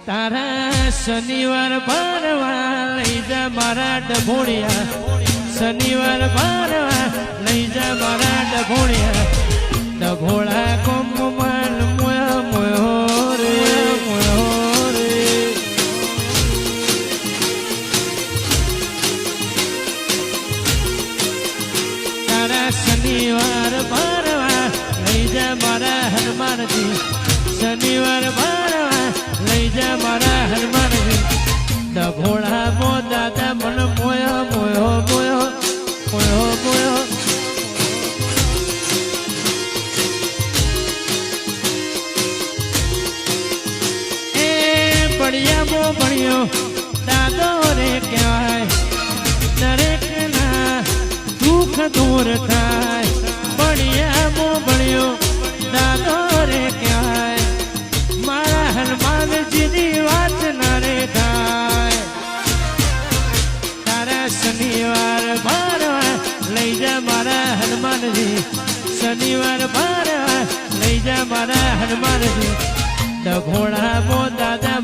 તારા શનિવાર ભરવા લઈ જા મારા ડભોળિયા શનિવાર ભરવા લઈ જા મારા ડભોળિયા ડભોળા કોમલ મોયો મોયો રે મોયો રે તારા શનિવાર ભરવા લઈ જા મારા હનુમાનજી શનિવાર ભરવા લઈ જા મારા હનુમાનજી ડભોળા મો દાદા મન મોયો મોયો મોયો મોયો મોયો એ બળિયા મો બળિયો દાદો રે કહેવાય દરેક ના દુઃખ દૂર થાય બળિયા મો બળિયો દાદો રે કહેવાય મારા હનુમાનજીની વાત ના રે થાય તારા શનિવાર ભરવા લઈ જા મારા હનુમાનજી શનિવાર ભરવા લઈ જા મારા હનુમાનજી ડભોળા મો દાદા